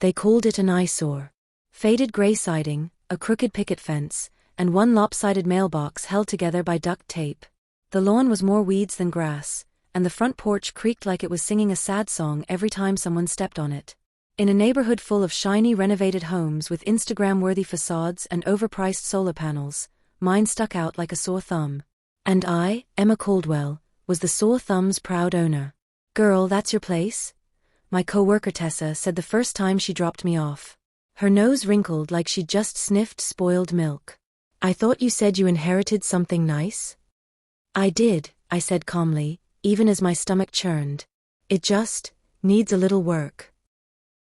They called it an eyesore. Faded gray siding, a crooked picket fence, and one lopsided mailbox held together by duct tape. The lawn was more weeds than grass, and the front porch creaked like it was singing a sad song every time someone stepped on it. In a neighborhood full of shiny renovated homes with Instagram-worthy facades and overpriced solar panels, mine stuck out like a sore thumb. And I, Emma Caldwell, was the sore thumb's proud owner. "Girl, that's your place?" my co-worker Tessa said the first time she dropped me off. Her nose wrinkled like she'd just sniffed spoiled milk. "I thought you said you inherited something nice?" "I did," I said calmly, even as my stomach churned. "It just needs a little work."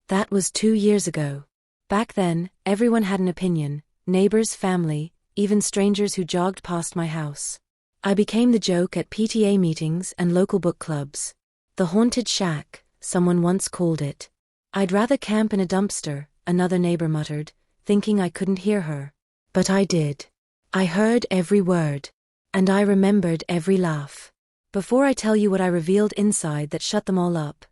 That was 2 years ago. Back then, everyone had an opinion, neighbors, family, even strangers who jogged past my house. I became the joke at PTA meetings and local book clubs. The haunted shack, someone once called it. "I'd rather camp in a dumpster," another neighbor muttered, thinking I couldn't hear her. But I did. I heard every word. And I remembered every laugh. Before I tell you what I revealed inside that shut them all up,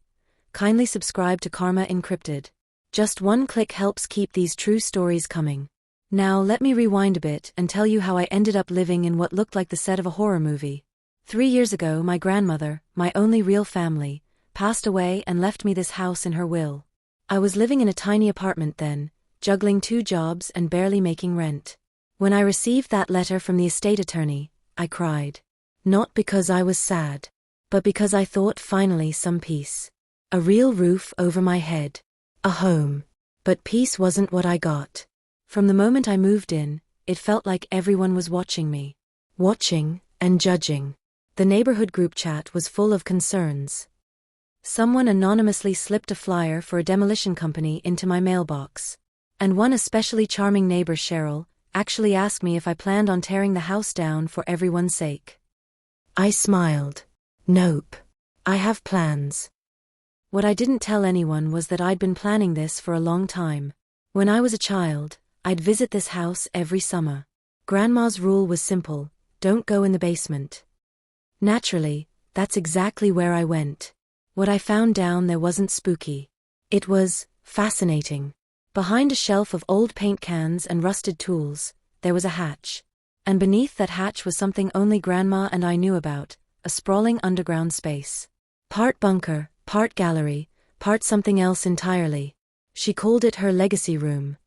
kindly subscribe to Karma Encrypted. Just one click helps keep these true stories coming. Now let me rewind a bit and tell you how I ended up living in what looked like the set of a horror movie. 3 years ago, my grandmother, my only real family, passed away and left me this house in her will. I was living in a tiny apartment then, juggling 2 jobs and barely making rent. When I received that letter from the estate attorney, I cried. Not because I was sad, but because I thought finally some peace. A real roof over my head. A home. But peace wasn't what I got. From the moment I moved in, it felt like everyone was watching me. Watching and judging. The neighborhood group chat was full of concerns. Someone anonymously slipped a flyer for a demolition company into my mailbox. And one especially charming neighbor, Cheryl, actually asked me if I planned on tearing the house down for everyone's sake. I smiled. Nope. I have plans. What I didn't tell anyone was that I'd been planning this for a long time. When I was a child, I'd visit this house every summer. Grandma's rule was simple: don't go in the basement. Naturally, that's exactly where I went. What I found down there wasn't spooky. It was fascinating. Behind a shelf of old paint cans and rusted tools, there was a hatch. And beneath that hatch was something only Grandma and I knew about, a sprawling underground space. Part bunker, part gallery, part something else entirely. She called it her legacy room.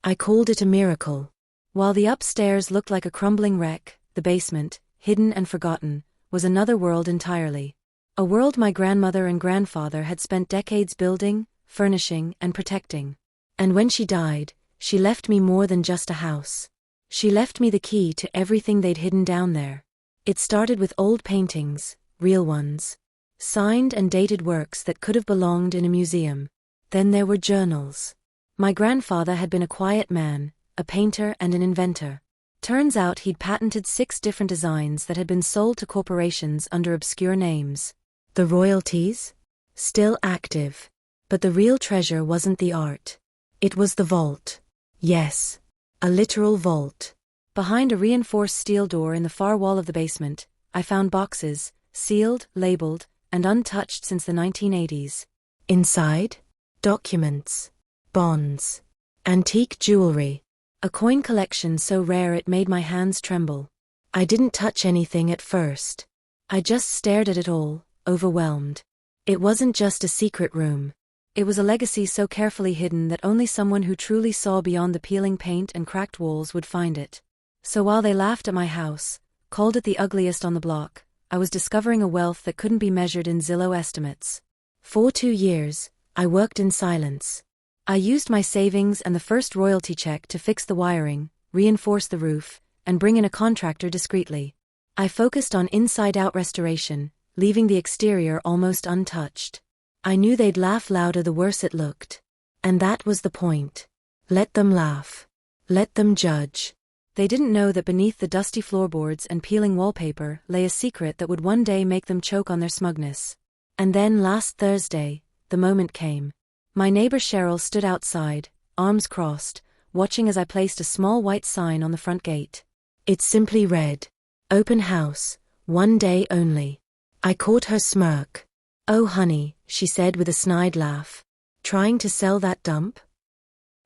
I called it a miracle. While the upstairs looked like a crumbling wreck, the basement, hidden and forgotten, was another world entirely. A world my grandmother and grandfather had spent decades building, furnishing, and protecting. And when she died, she left me more than just a house. She left me the key to everything they'd hidden down there. It started with old paintings, real ones. Signed and dated works that could have belonged in a museum. Then there were journals. My grandfather had been a quiet man, a painter and an inventor. Turns out he'd patented 6 different designs that had been sold to corporations under obscure names. The royalties? Still active. But the real treasure wasn't the art. It was the vault. Yes. A literal vault. Behind a reinforced steel door in the far wall of the basement, I found boxes, sealed, labeled, and untouched since the 1980s. Inside? Documents. Bonds. Antique jewelry. A coin collection so rare it made my hands tremble. I didn't touch anything at first. I just stared at it all, overwhelmed. It wasn't just a secret room. It was a legacy so carefully hidden that only someone who truly saw beyond the peeling paint and cracked walls would find it. So while they laughed at my house, called it the ugliest on the block, I was discovering a wealth that couldn't be measured in Zillow estimates. For 2 years, I worked in silence. I used my savings and the first royalty check to fix the wiring, reinforce the roof, and bring in a contractor discreetly. I focused on inside-out restoration, leaving the exterior almost untouched. I knew they'd laugh louder the worse it looked. And that was the point. Let them laugh. Let them judge. They didn't know that beneath the dusty floorboards and peeling wallpaper lay a secret that would one day make them choke on their smugness. And then last Thursday, the moment came. My neighbor Cheryl stood outside, arms crossed, watching as I placed a small white sign on the front gate. It simply read, "Open house, 1 day only." I caught her smirk. "Oh honey," she said with a snide laugh. Trying to sell that dump?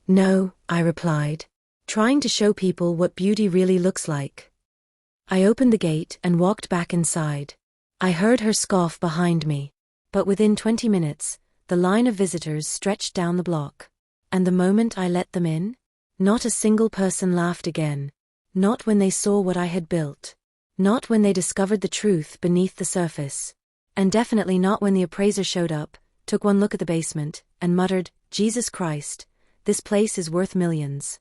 No, I replied. Trying to show people what beauty really looks like. I opened the gate and walked back inside. I heard her scoff behind me. But within 20 minutes, the line of visitors stretched down the block. And the moment I let them in, not a single person laughed again. Not when they saw what I had built. Not when they discovered the truth beneath the surface. And definitely not when the appraiser showed up, took one look at the basement, and muttered, "Jesus Christ, this place is worth millions."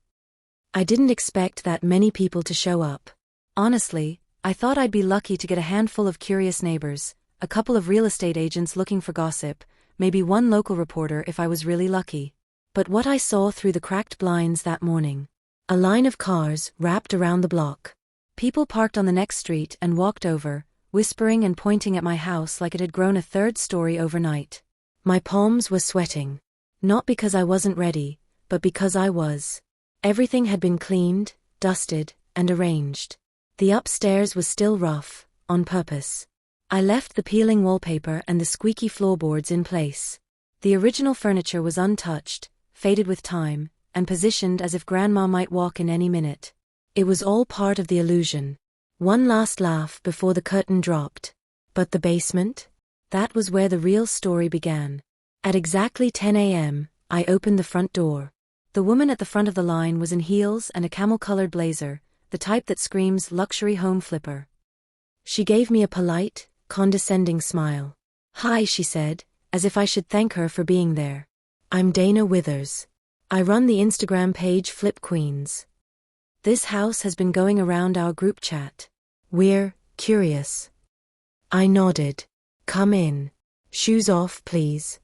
I didn't expect that many people to show up. Honestly, I thought I'd be lucky to get a handful of curious neighbors, a couple of real estate agents looking for gossip, maybe one local reporter if I was really lucky. But what I saw through the cracked blinds that morning. A line of cars wrapped around the block. People parked on the next street and walked over, whispering and pointing at my house like it had grown a third story overnight. My palms were sweating. Not because I wasn't ready, but because I was. Everything had been cleaned, dusted, and arranged. The upstairs was still rough, on purpose. I left the peeling wallpaper and the squeaky floorboards in place. The original furniture was untouched, faded with time, and positioned as if Grandma might walk in any minute. It was all part of the illusion. One last laugh before the curtain dropped. But the basement? That was where the real story began. At exactly 10 a.m., I opened the front door. The woman at the front of the line was in heels and a camel-colored blazer, the type that screams luxury home flipper. She gave me a polite, condescending smile. "Hi," she said, as if I should thank her for being there. "I'm Dana Withers. I run the Instagram page Flip Queens. This house has been going around our group chat. We're curious." I nodded. "Come in. Shoes off, please."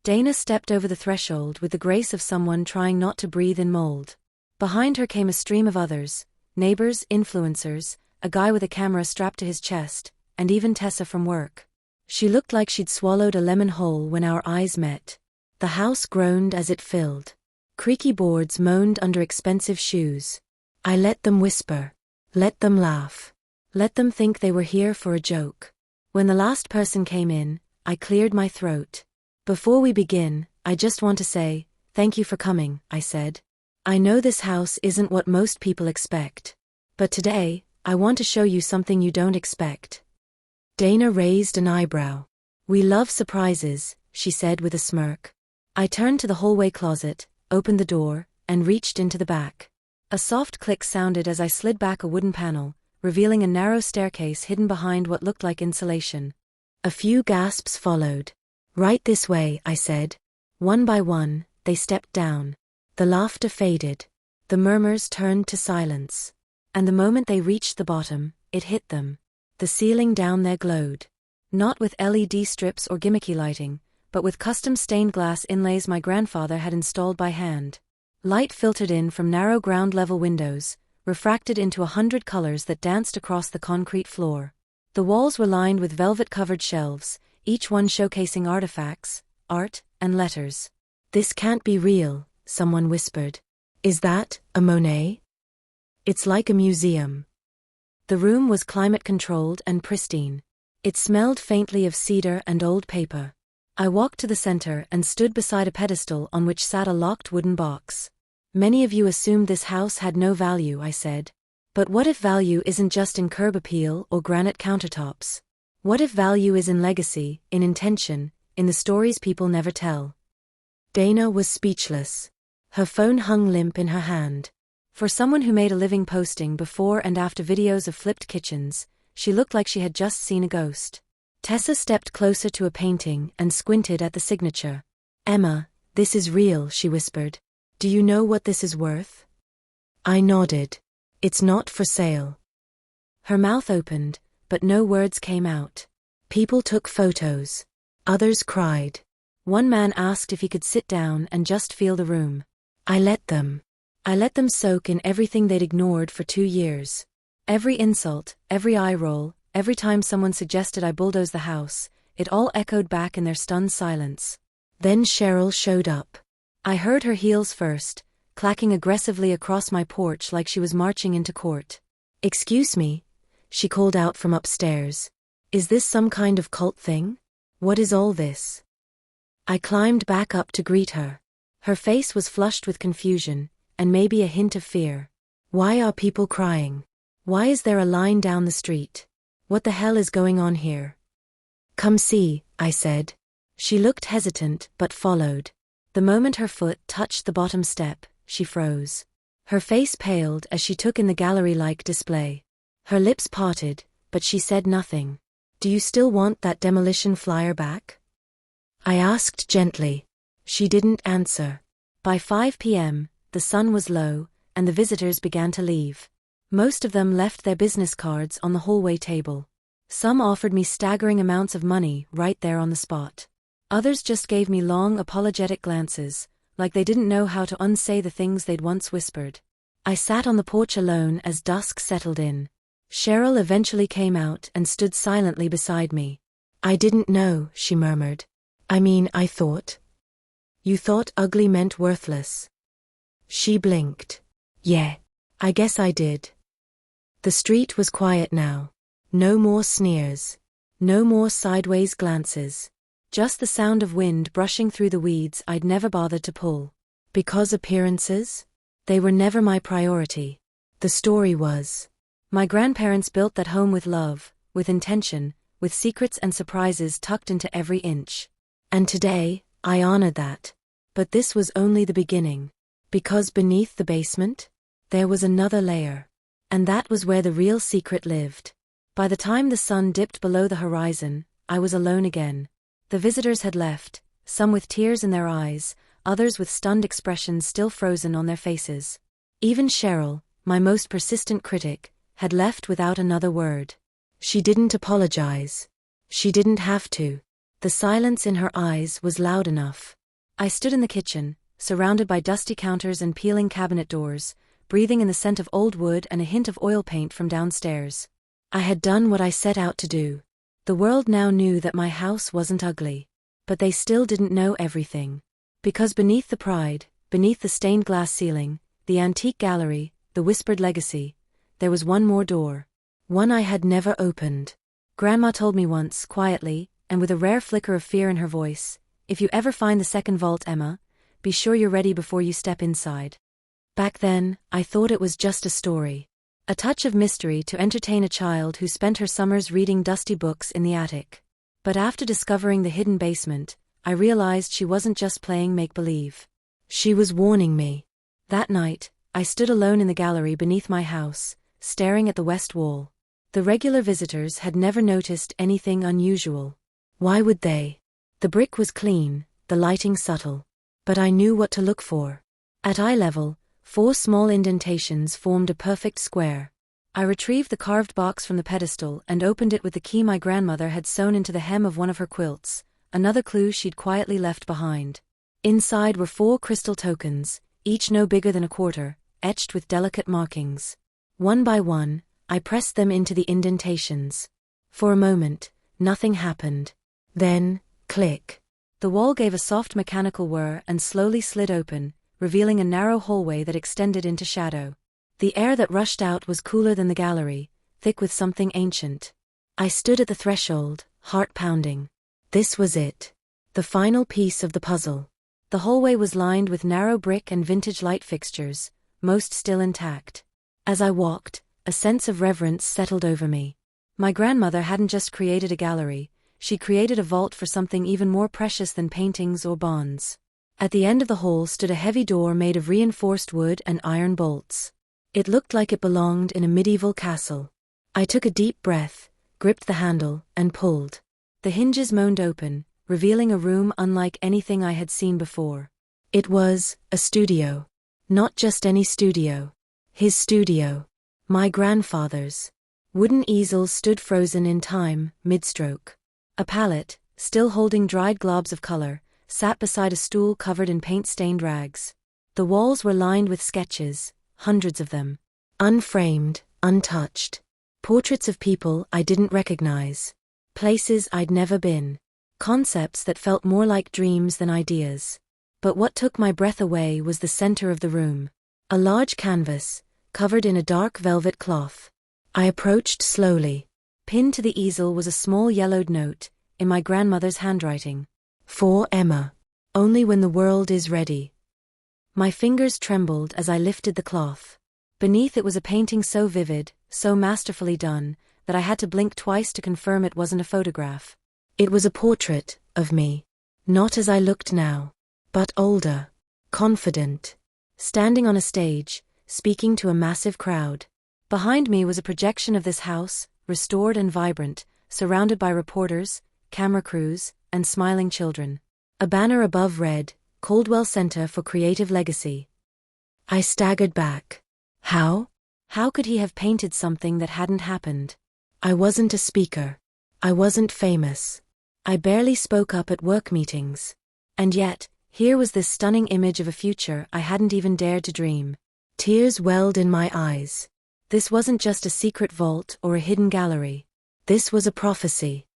Dana stepped over the threshold with the grace of someone trying not to breathe in mold. Behind her came a stream of others, neighbors, influencers, a guy with a camera strapped to his chest, and even Tessa from work. She looked like she'd swallowed a lemon whole when our eyes met. The house groaned as it filled. Creaky boards moaned under expensive shoes. I let them whisper. Let them laugh. Let them think they were here for a joke. When the last person came in, I cleared my throat. "Before we begin, I just want to say, thank you for coming," I said. "I know this house isn't what most people expect. But today, I want to show you something you don't expect." Dana raised an eyebrow. "We love surprises," she said with a smirk. I turned to the hallway closet, opened the door, and reached into the back. A soft click sounded as I slid back a wooden panel, revealing a narrow staircase hidden behind what looked like insulation. A few gasps followed. "Right this way," I said. One by one, they stepped down. The laughter faded. The murmurs turned to silence. And the moment they reached the bottom, it hit them. The ceiling down there glowed. Not with LED strips or gimmicky lighting, but with custom stained glass inlays my grandfather had installed by hand. Light filtered in from narrow ground-level windows, refracted into 100 colors that danced across the concrete floor. The walls were lined with velvet-covered shelves, each one showcasing artifacts, art, and letters. "This can't be real," someone whispered. "Is that a Monet?" "It's like a museum." The room was climate-controlled and pristine. It smelled faintly of cedar and old paper. I walked to the center and stood beside a pedestal on which sat a locked wooden box. "Many of you assumed this house had no value," I said. "But what if value isn't just in curb appeal or granite countertops? What if value is in legacy, in intention, in the stories people never tell?" Dana was speechless. Her phone hung limp in her hand. For someone who made a living posting before and after videos of flipped kitchens, she looked like she had just seen a ghost. Tessa stepped closer to a painting and squinted at the signature. "Emma, this is real," she whispered. "Do you know what this is worth?" I nodded. "It's not for sale." Her mouth opened, but no words came out. People took photos. Others cried. One man asked if he could sit down and just feel the room. I let them. I let them soak in everything they'd ignored for 2 years. Every insult, every eye roll, every time someone suggested I bulldoze the house, it all echoed back in their stunned silence. Then Cheryl showed up. I heard her heels first, clacking aggressively across my porch like she was marching into court. "Excuse me," she called out from upstairs. "Is this some kind of cult thing? What is all this?" I climbed back up to greet her. Her face was flushed with confusion, and maybe a hint of fear. Why are people crying? Why is there a line down the street? What the hell is going on here? Come see, I said. She looked hesitant, but followed. The moment her foot touched the bottom step, she froze. Her face paled as she took in the gallery-like display. Her lips parted, but she said nothing. Do you still want that demolition flyer back? I asked gently. She didn't answer. By 5 p.m., the sun was low, and the visitors began to leave. Most of them left their business cards on the hallway table. Some offered me staggering amounts of money right there on the spot. Others just gave me long, apologetic glances, like they didn't know how to unsay the things they'd once whispered. I sat on the porch alone as dusk settled in. Cheryl eventually came out and stood silently beside me. I didn't know, she murmured. I thought. You thought ugly meant worthless. She blinked. Yeah, I guess I did. The street was quiet now. No more sneers. No more sideways glances. Just the sound of wind brushing through the weeds I'd never bothered to pull. Because appearances? They were never my priority. The story was. My grandparents built that home with love, with intention, with secrets and surprises tucked into every inch. And today, I honored that. But this was only the beginning. Because beneath the basement, there was another layer. And that was where the real secret lived. By the time the sun dipped below the horizon, I was alone again. The visitors had left, some with tears in their eyes, others with stunned expressions still frozen on their faces. Even Cheryl, my most persistent critic, had left without another word. She didn't apologize. She didn't have to. The silence in her eyes was loud enough. I stood in the kitchen, surrounded by dusty counters and peeling cabinet doors, breathing in the scent of old wood and a hint of oil paint from downstairs. I had done what I set out to do. The world now knew that my house wasn't ugly. But they still didn't know everything. Because beneath the pride, beneath the stained glass ceiling, the antique gallery, the whispered legacy, there was one more door. One I had never opened. Grandma told me once, quietly, and with a rare flicker of fear in her voice, if you ever find the second vault, Emma, be sure you're ready before you step inside. Back then, I thought it was just a story. A touch of mystery to entertain a child who spent her summers reading dusty books in the attic. But after discovering the hidden basement, I realized she wasn't just playing make-believe. She was warning me. That night, I stood alone in the gallery beneath my house, staring at the west wall. The regular visitors had never noticed anything unusual. Why would they? The brick was clean, the lighting subtle. But I knew what to look for. At eye level, 4 small indentations formed a perfect square. I retrieved the carved box from the pedestal and opened it with the key my grandmother had sewn into the hem of one of her quilts, another clue she'd quietly left behind. Inside were 4 crystal tokens, each no bigger than a quarter, etched with delicate markings. One by one, I pressed them into the indentations. For a moment, nothing happened. Then, click. The wall gave a soft mechanical whir and slowly slid open, revealing a narrow hallway that extended into shadow. The air that rushed out was cooler than the gallery, thick with something ancient. I stood at the threshold, heart pounding. This was it. The final piece of the puzzle. The hallway was lined with narrow brick and vintage light fixtures, most still intact. As I walked, a sense of reverence settled over me. My grandmother hadn't just created a gallery, she created a vault for something even more precious than paintings or bonds. At the end of the hall stood a heavy door made of reinforced wood and iron bolts. It looked like it belonged in a medieval castle. I took a deep breath, gripped the handle, and pulled. The hinges moaned open, revealing a room unlike anything I had seen before. It was a studio. Not just any studio. His studio. My grandfather's. Wooden easels stood frozen in time, mid-stroke. A palette, still holding dried globs of color, sat beside a stool covered in paint-stained rags. The walls were lined with sketches, hundreds of them. Unframed, untouched. Portraits of people I didn't recognize. Places I'd never been. Concepts that felt more like dreams than ideas. But what took my breath away was the center of the room. A large canvas, covered in a dark velvet cloth. I approached slowly. Pinned to the easel was a small yellowed note, in my grandmother's handwriting. For Emma. Only when the world is ready. My fingers trembled as I lifted the cloth. Beneath it was a painting so vivid, so masterfully done, that I had to blink twice to confirm it wasn't a photograph. It was a portrait of me. Not as I looked now, but older, confident, standing on a stage, speaking to a massive crowd. Behind me was a projection of this house, restored and vibrant, surrounded by reporters, camera crews, and smiling children. A banner above read, Caldwell Center for Creative Legacy. I staggered back. How? How could he have painted something that hadn't happened? I wasn't a speaker. I wasn't famous. I barely spoke up at work meetings. And yet, here was this stunning image of a future I hadn't even dared to dream. Tears welled in my eyes. This wasn't just a secret vault or a hidden gallery. This was a prophecy.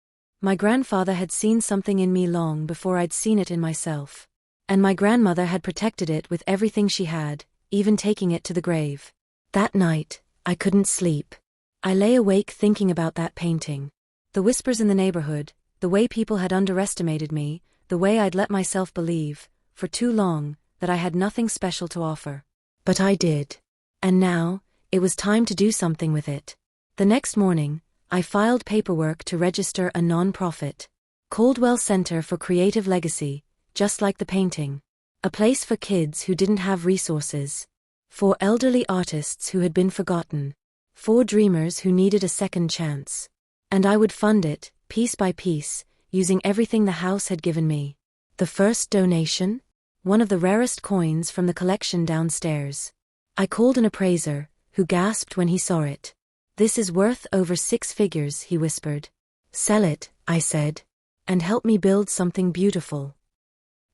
My grandfather had seen something in me long before I'd seen it in myself. And my grandmother had protected it with everything she had, even taking it to the grave. That night, I couldn't sleep. I lay awake thinking about that painting. The whispers in the neighborhood, the way people had underestimated me, the way I'd let myself believe, for too long, that I had nothing special to offer. But I did. And now, it was time to do something with it. The next morning, I filed paperwork to register a non-profit. Caldwell Center for Creative Legacy, just like the painting. A place for kids who didn't have resources. For elderly artists who had been forgotten. For dreamers who needed a second chance. And I would fund it, piece by piece, using everything the house had given me. The first donation? One of the rarest coins from the collection downstairs. I called an appraiser, who gasped when he saw it. This is worth over 6 figures, he whispered. Sell it, I said. And help me build something beautiful.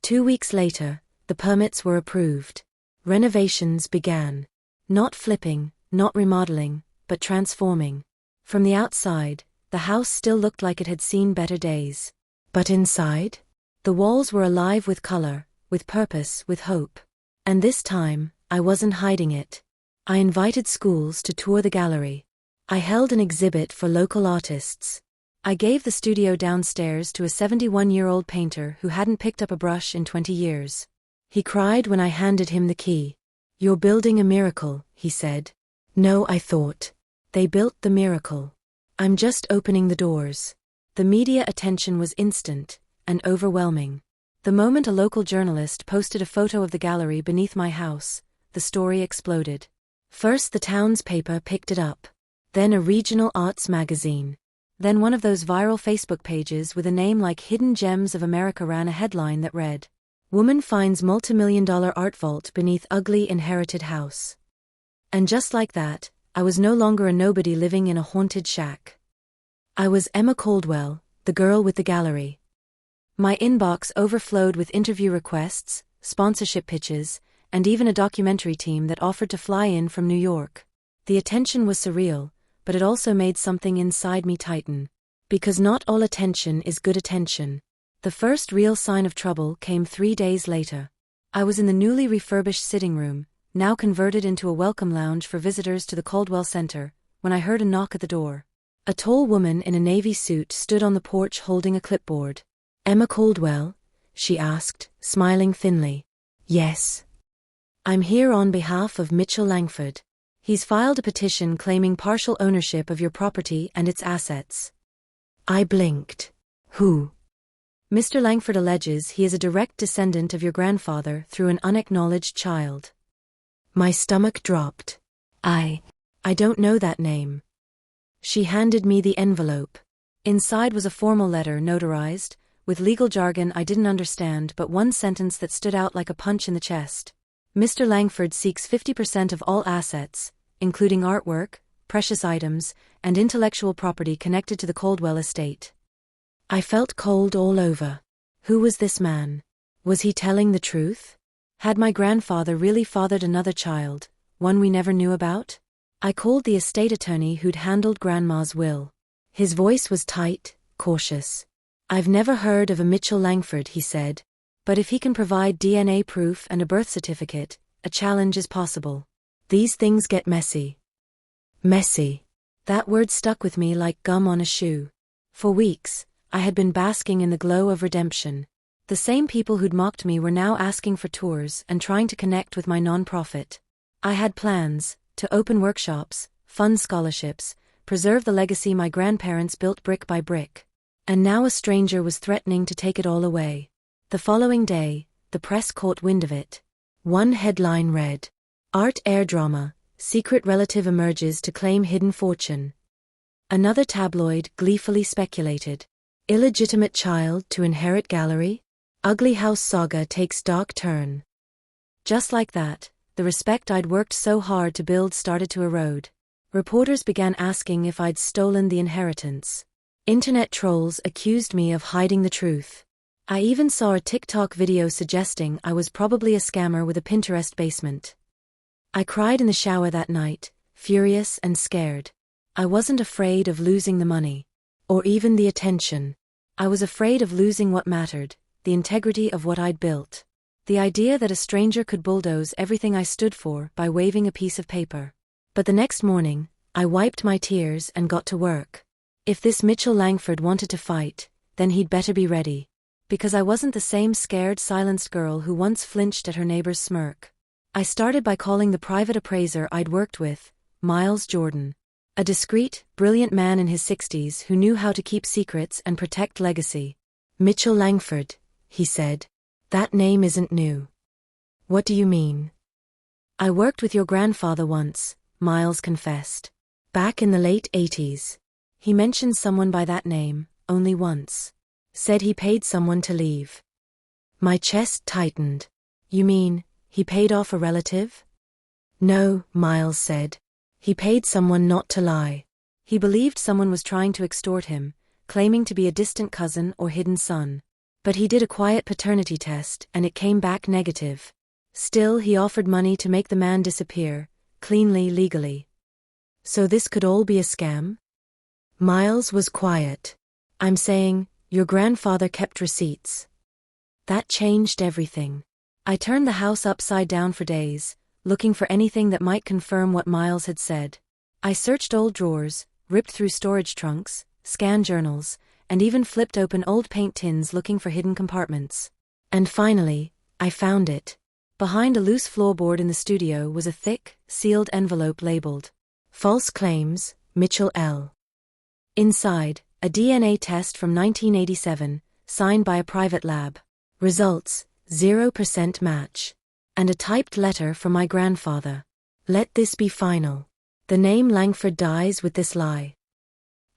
2 weeks later, the permits were approved. Renovations began. Not flipping, not remodeling, but transforming. From the outside, the house still looked like it had seen better days. But inside? The walls were alive with color, with purpose, with hope. And this time, I wasn't hiding it. I invited schools to tour the gallery. I held an exhibit for local artists. I gave the studio downstairs to a 71-year-old painter who hadn't picked up a brush in 20 years. He cried when I handed him the key. You're building a miracle, he said. No, I thought. They built the miracle. I'm just opening the doors. The media attention was instant and overwhelming. The moment a local journalist posted a photo of the gallery beneath my house, the story exploded. First the town's paper picked it up. Then a regional arts magazine. Then one of those viral Facebook pages with a name like Hidden Gems of America ran a headline that read, Woman finds multimillion-dollar art vault beneath ugly inherited house. And just like that, I was no longer a nobody living in a haunted shack. I was Emma Caldwell, the girl with the gallery. My inbox overflowed with interview requests, sponsorship pitches, and even a documentary team that offered to fly in from New York. The attention was surreal, but it also made something inside me tighten. Because not all attention is good attention. The first real sign of trouble came 3 days later. I was in the newly refurbished sitting room, now converted into a welcome lounge for visitors to the Caldwell Center, when I heard a knock at the door. A tall woman in a navy suit stood on the porch holding a clipboard. Emma Caldwell? She asked, smiling thinly. Yes. I'm here on behalf of Mitchell Langford. He's filed a petition claiming partial ownership of your property and its assets. I blinked. Who? Mr. Langford alleges he is a direct descendant of your grandfather through an unacknowledged child. My stomach dropped. I don't know that name. She handed me the envelope. Inside was a formal letter notarized, with legal jargon I didn't understand but one sentence that stood out like a punch in the chest. Mr. Langford seeks 50% of all assets, including artwork, precious items, and intellectual property connected to the Caldwell estate. I felt cold all over. Who was this man? Was he telling the truth? Had my grandfather really fathered another child, one we never knew about? I called the estate attorney who'd handled Grandma's will. His voice was tight, cautious. I've never heard of a Mitchell Langford, he said. But if he can provide DNA proof and a birth certificate, a challenge is possible. These things get messy. Messy. That word stuck with me like gum on a shoe. For weeks, I had been basking in the glow of redemption. The same people who'd mocked me were now asking for tours and trying to connect with my non-profit. I had plans to open workshops, fund scholarships, preserve the legacy my grandparents built brick by brick. And now a stranger was threatening to take it all away. The following day, the press caught wind of it. One headline read, "Art Air Drama, Secret Relative Emerges to Claim Hidden Fortune." Another tabloid gleefully speculated, "Illegitimate child to inherit gallery? Ugly house saga takes dark turn." Just like that, the respect I'd worked so hard to build started to erode. Reporters began asking if I'd stolen the inheritance. Internet trolls accused me of hiding the truth. I even saw a TikTok video suggesting I was probably a scammer with a Pinterest basement. I cried in the shower that night, furious and scared. I wasn't afraid of losing the money, or even the attention. I was afraid of losing what mattered, the integrity of what I'd built. The idea that a stranger could bulldoze everything I stood for by waving a piece of paper. But the next morning, I wiped my tears and got to work. If this Mitchell Langford wanted to fight, then he'd better be ready. Because I wasn't the same scared, silenced girl who once flinched at her neighbor's smirk. I started by calling the private appraiser I'd worked with, Miles Jordan. A discreet, brilliant man in his 60s who knew how to keep secrets and protect legacy. "Mitchell Langford," he said. "That name isn't new." "What do you mean?" "I worked with your grandfather once," Miles confessed. "Back in the late 80s. He mentioned someone by that name, only once. Said he paid someone to leave." My chest tightened. "You mean, he paid off a relative?" "No," Miles said. "He paid someone not to lie. He believed someone was trying to extort him, claiming to be a distant cousin or hidden son. But he did a quiet paternity test and it came back negative. Still, he offered money to make the man disappear, cleanly, legally." "So this could all be a scam?" Miles was quiet. "I'm saying, your grandfather kept receipts." That changed everything. I turned the house upside down for days, looking for anything that might confirm what Miles had said. I searched old drawers, ripped through storage trunks, scanned journals, and even flipped open old paint tins looking for hidden compartments. And finally, I found it. Behind a loose floorboard in the studio was a thick, sealed envelope labeled, "False Claims, Mitchell L." Inside, a DNA test from 1987, signed by a private lab. Results, 0% match. And a typed letter from my grandfather. "Let this be final. The name Langford dies with this lie."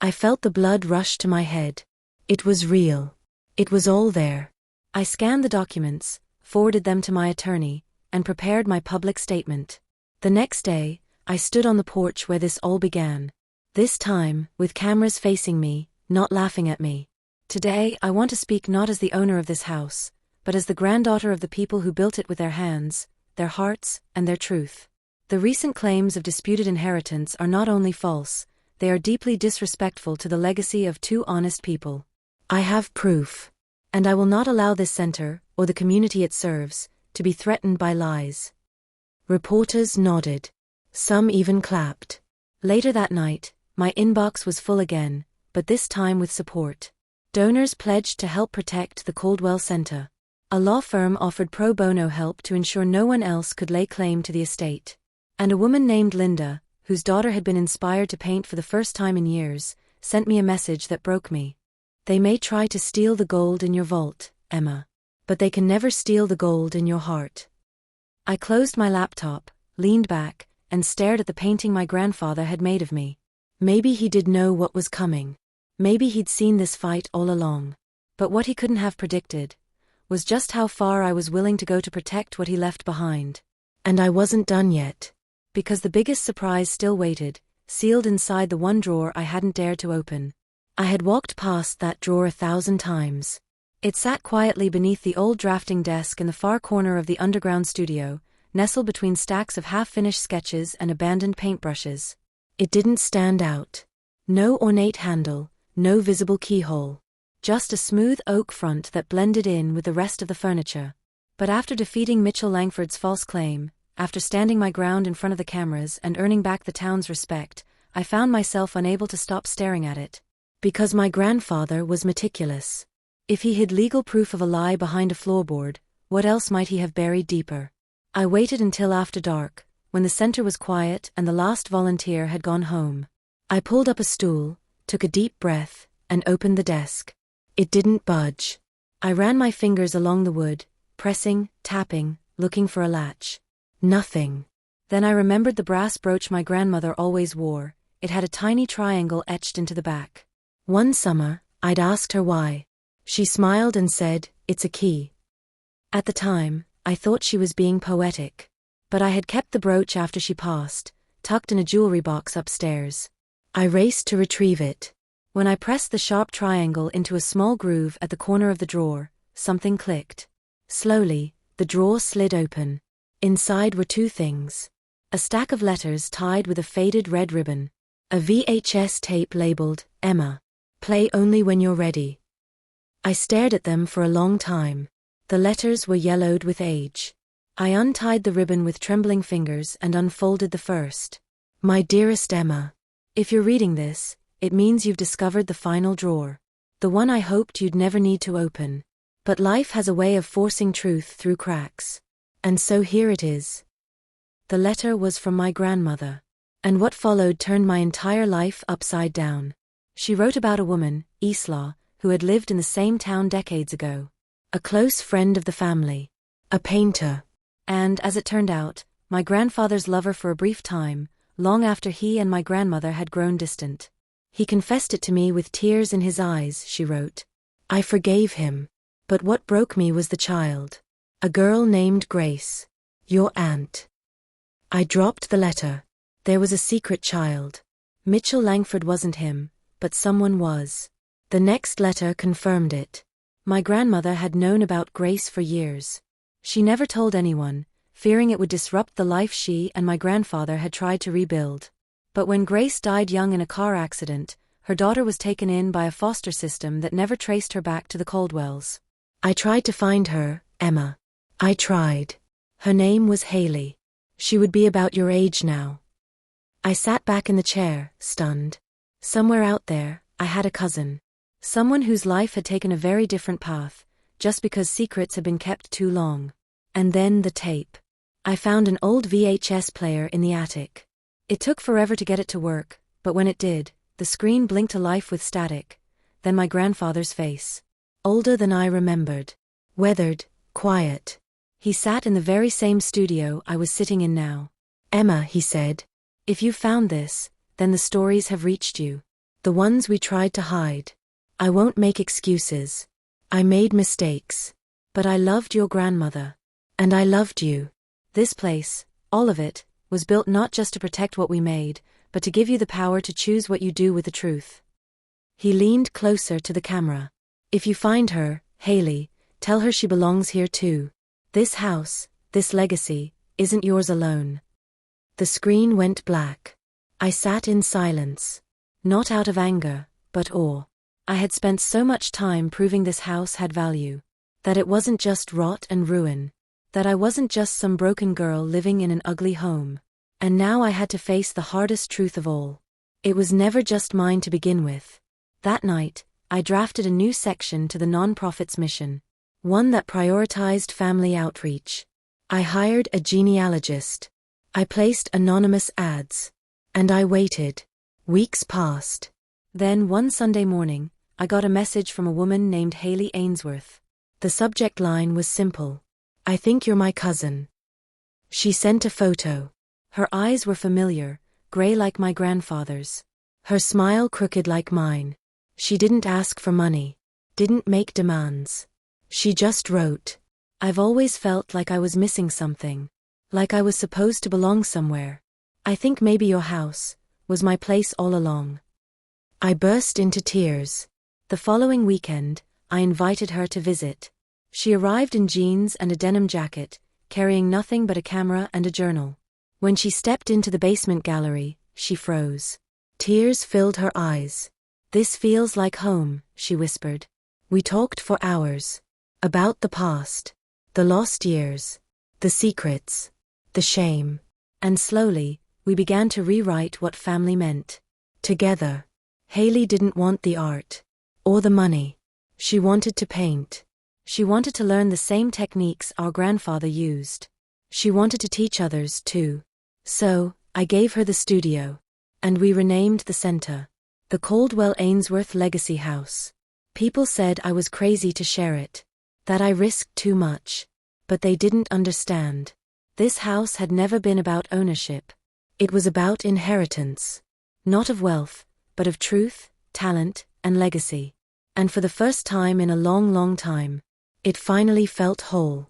I felt the blood rush to my head. It was real. It was all there. I scanned the documents, forwarded them to my attorney, and prepared my public statement. The next day, I stood on the porch where this all began. This time, with cameras facing me, not laughing at me. Today, I want to speak not as the owner of this house, but as the granddaughter of the people who built it with their hands, their hearts, and their truth. The recent claims of disputed inheritance are not only false, they are deeply disrespectful to the legacy of two honest people. I have proof. And I will not allow this center, or the community it serves, to be threatened by lies. Reporters nodded. Some even clapped. Later that night, my inbox was full again, but this time with support. Donors pledged to help protect the Caldwell Center. A law firm offered pro bono help to ensure no one else could lay claim to the estate. And a woman named Linda, whose daughter had been inspired to paint for the first time in years, sent me a message that broke me. "They may try to steal the gold in your vault, Emma. But they can never steal the gold in your heart." I closed my laptop, leaned back, and stared at the painting my grandfather had made of me. Maybe he did know what was coming. Maybe he'd seen this fight all along. But what he couldn't have predicted was just how far I was willing to go to protect what he left behind. And I wasn't done yet. Because the biggest surprise still waited, sealed inside the one drawer I hadn't dared to open. I had walked past that drawer 1,000 times. It sat quietly beneath the old drafting desk in the far corner of the underground studio, nestled between stacks of half-finished sketches and abandoned paintbrushes. It didn't stand out. No ornate handle, no visible keyhole. Just a smooth oak front that blended in with the rest of the furniture. But after defeating Mitchell Langford's false claim, after standing my ground in front of the cameras and earning back the town's respect, I found myself unable to stop staring at it. Because my grandfather was meticulous. If he hid legal proof of a lie behind a floorboard, what else might he have buried deeper? I waited until after dark, when the center was quiet and the last volunteer had gone home. I pulled up a stool, took a deep breath, and opened the desk. It didn't budge. I ran my fingers along the wood, pressing, tapping, looking for a latch. Nothing. Then I remembered the brass brooch my grandmother always wore. It had a tiny triangle etched into the back. One summer, I'd asked her why. She smiled and said, "It's a key." At the time, I thought she was being poetic. But I had kept the brooch after she passed, tucked in a jewelry box upstairs. I raced to retrieve it. When I pressed the sharp triangle into a small groove at the corner of the drawer, something clicked. Slowly, the drawer slid open. Inside were two things. A stack of letters tied with a faded red ribbon. A VHS tape labeled, "Emma. Play only when you're ready." I stared at them for a long time. The letters were yellowed with age. I untied the ribbon with trembling fingers and unfolded the first. "My dearest Emma. If you're reading this, it means you've discovered the final drawer. The one I hoped you'd never need to open. But life has a way of forcing truth through cracks. And so here it is." The letter was from my grandmother. And what followed turned my entire life upside down. She wrote about a woman, Isla, who had lived in the same town decades ago. A close friend of the family. A painter. And, as it turned out, my grandfather's lover for a brief time, long after he and my grandmother had grown distant. "He confessed it to me with tears in his eyes," she wrote. "I forgave him. But what broke me was the child. A girl named Grace. Your aunt." I dropped the letter. There was a secret child. Mitchell Langford wasn't him, but someone was. The next letter confirmed it. My grandmother had known about Grace for years. She never told anyone, fearing it would disrupt the life she and my grandfather had tried to rebuild. But when Grace died young in a car accident, her daughter was taken in by a foster system that never traced her back to the Caldwells. I tried to find her, Emma. I tried. Her name was Haley. She would be about your age now. I sat back in the chair, stunned. Somewhere out there, I had a cousin. Someone whose life had taken a very different path, just because secrets had been kept too long. And then the tape. I found an old VHS player in the attic. It took forever to get it to work, but when it did, the screen blinked to life with static. Then my grandfather's face. Older than I remembered. Weathered, quiet. He sat in the very same studio I was sitting in now. "Emma," he said, "if you found this, then the stories have reached you. The ones we tried to hide. I won't make excuses. I made mistakes. But I loved your grandmother. And I loved you. This place, all of it, was built not just to protect what we made, but to give you the power to choose what you do with the truth." He leaned closer to the camera. "If you find her, Haley, tell her she belongs here too. This house, this legacy, isn't yours alone." The screen went black. I sat in silence. Not out of anger, but awe. I had spent so much time proving this house had value. That it wasn't just rot and ruin. That I wasn't just some broken girl living in an ugly home. And now I had to face the hardest truth of all. It was never just mine to begin with. That night, I drafted a new section to the nonprofit's mission. One that prioritized family outreach. I hired a genealogist. I placed anonymous ads. And I waited. Weeks passed. Then one Sunday morning, I got a message from a woman named Haley Ainsworth. The subject line was simple. "I think you're my cousin." She sent a photo. Her eyes were familiar, gray like my grandfather's. Her smile crooked like mine. She didn't ask for money. Didn't make demands. She just wrote. "I've always felt like I was missing something. Like I was supposed to belong somewhere. I think maybe your house was my place all along." I burst into tears. The following weekend, I invited her to visit. She arrived in jeans and a denim jacket, carrying nothing but a camera and a journal. When she stepped into the basement gallery, she froze. Tears filled her eyes. "This feels like home," she whispered. We talked for hours. About the past. The lost years. The secrets. The shame. And slowly, we began to rewrite what family meant. Together. Haley didn't want the art. Or the money. She wanted to paint. She wanted to learn the same techniques our grandfather used. She wanted to teach others, too. So, I gave her the studio. And we renamed the center the Caldwell Ainsworth Legacy House. People said I was crazy to share it, that I risked too much. But they didn't understand. This house had never been about ownership. It was about inheritance. Not of wealth, but of truth, talent, and legacy. And for the first time in a long, long time, it finally felt whole.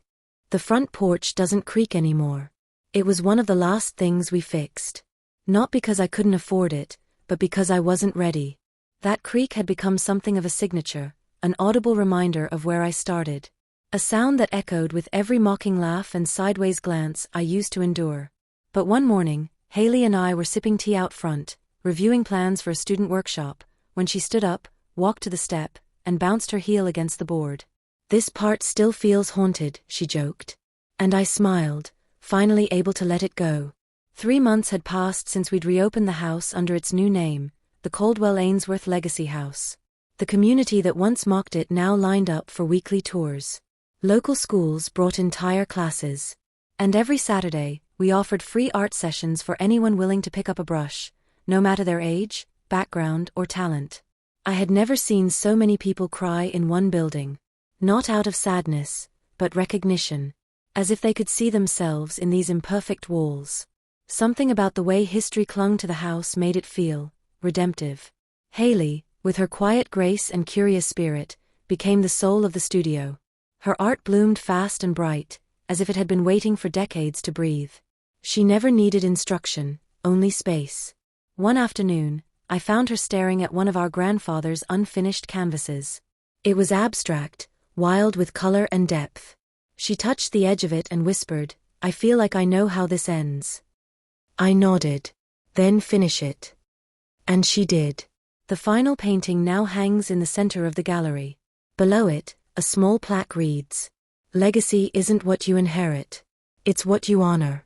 The front porch doesn't creak anymore. It was one of the last things we fixed. Not because I couldn't afford it, but because I wasn't ready. That creak had become something of a signature, an audible reminder of where I started. A sound that echoed with every mocking laugh and sideways glance I used to endure. But one morning, Haley and I were sipping tea out front, reviewing plans for a student workshop, when she stood up, walked to the step, and bounced her heel against the board. "This part still feels haunted," she joked. And I smiled, finally able to let it go. 3 months had passed since we'd reopened the house under its new name, the Caldwell Ainsworth Legacy House. The community that once mocked it now lined up for weekly tours. Local schools brought entire classes. And every Saturday, we offered free art sessions for anyone willing to pick up a brush, no matter their age, background, or talent. I had never seen so many people cry in one building. Not out of sadness, but recognition. As if they could see themselves in these imperfect walls. Something about the way history clung to the house made it feel redemptive. Haley, with her quiet grace and curious spirit, became the soul of the studio. Her art bloomed fast and bright, as if it had been waiting for decades to breathe. She never needed instruction, only space. One afternoon, I found her staring at one of our grandfather's unfinished canvases. It was abstract, wild with color and depth. She touched the edge of it and whispered, "I feel like I know how this ends." I nodded. "Then finish it." And she did. The final painting now hangs in the center of the gallery. Below it, a small plaque reads, "Legacy isn't what you inherit. It's what you honor."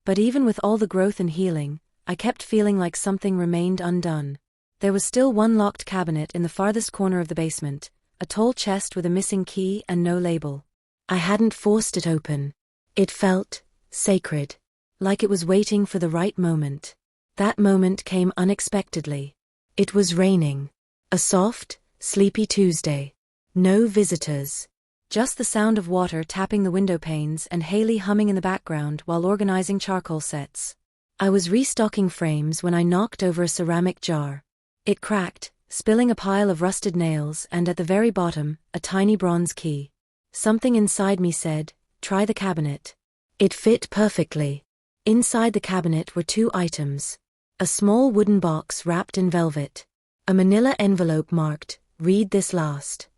But even with all the growth and healing, I kept feeling like something remained undone. There was still one locked cabinet in the farthest corner of the basement, a tall chest with a missing key and no label. I hadn't forced it open. It felt sacred. Like it was waiting for the right moment. That moment came unexpectedly. It was raining. A soft, sleepy Tuesday. No visitors. Just the sound of water tapping the window panes and Haley humming in the background while organizing charcoal sets. I was restocking frames when I knocked over a ceramic jar. It cracked, spilling a pile of rusted nails and at the very bottom, a tiny bronze key. Something inside me said, "Try the cabinet." It fit perfectly. Inside the cabinet were 2 items. A small wooden box wrapped in velvet. A manila envelope marked, "Read this last."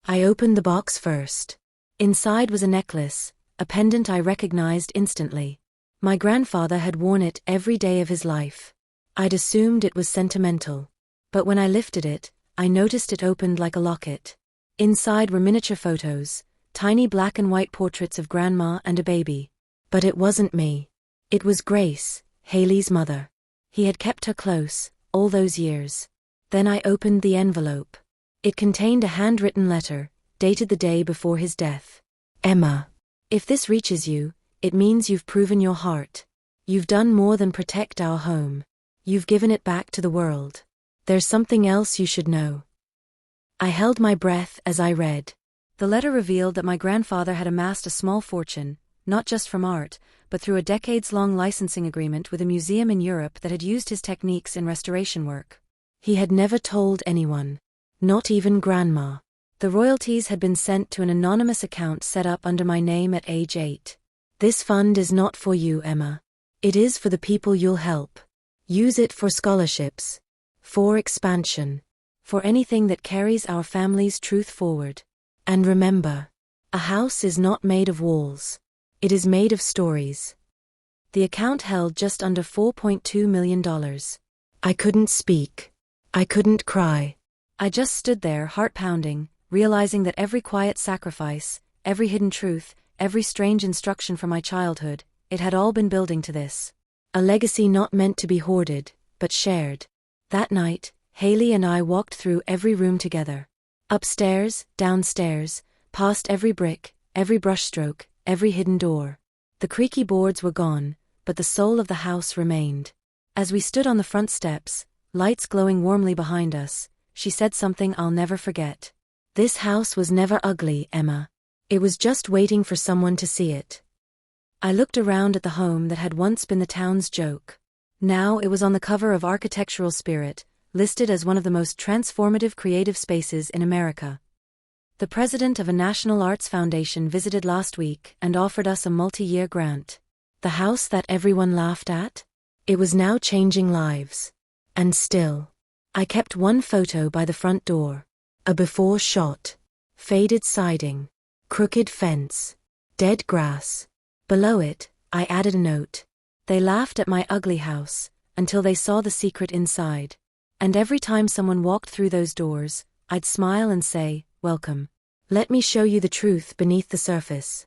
I opened the box first. Inside was a necklace, a pendant I recognized instantly. My grandfather had worn it every day of his life. I'd assumed it was sentimental. But when I lifted it, I noticed it opened like a locket. Inside were miniature photos, tiny black and white portraits of Grandma and a baby. But it wasn't me. It was Grace, Haley's mother. He had kept her close, all those years. Then I opened the envelope. It contained a handwritten letter, dated the day before his death. "Emma, if this reaches you, it means you've proven your heart. You've done more than protect our home. You've given it back to the world. There's something else you should know." I held my breath as I read. The letter revealed that my grandfather had amassed a small fortune, not just from art, but through a decades-long licensing agreement with a museum in Europe that had used his techniques in restoration work. He had never told anyone. Not even Grandma. The royalties had been sent to an anonymous account set up under my name at age 8. "This fund is not for you, Emma. It is for the people you'll help. Use it for scholarships. For expansion. For anything that carries our family's truth forward. And remember, a house is not made of walls. It is made of stories." The account held just under $4.2 million. I couldn't speak. I couldn't cry. I just stood there, heart pounding, realizing that every quiet sacrifice, every hidden truth, every strange instruction from my childhood, it had all been building to this. A legacy not meant to be hoarded, but shared. That night, Haley and I walked through every room together. Upstairs, downstairs, past every brick, every brushstroke, every hidden door. The creaky boards were gone, but the soul of the house remained. As we stood on the front steps, lights glowing warmly behind us, she said something I'll never forget. This house was never ugly, Emma. It was just waiting for someone to see it. I looked around at the home that had once been the town's joke. Now it was on the cover of Architectural Spirit, listed as one of the most transformative creative spaces in America. The president of a national arts foundation visited last week and offered us a multi-year grant. The house that everyone laughed at? It was now changing lives. And still, I kept one photo by the front door. A before shot. Faded siding. Crooked fence. Dead grass. Below it, I added a note. They laughed at my ugly house, until they saw the secret inside. And every time someone walked through those doors, I'd smile and say, "Welcome. Let me show you the truth beneath the surface."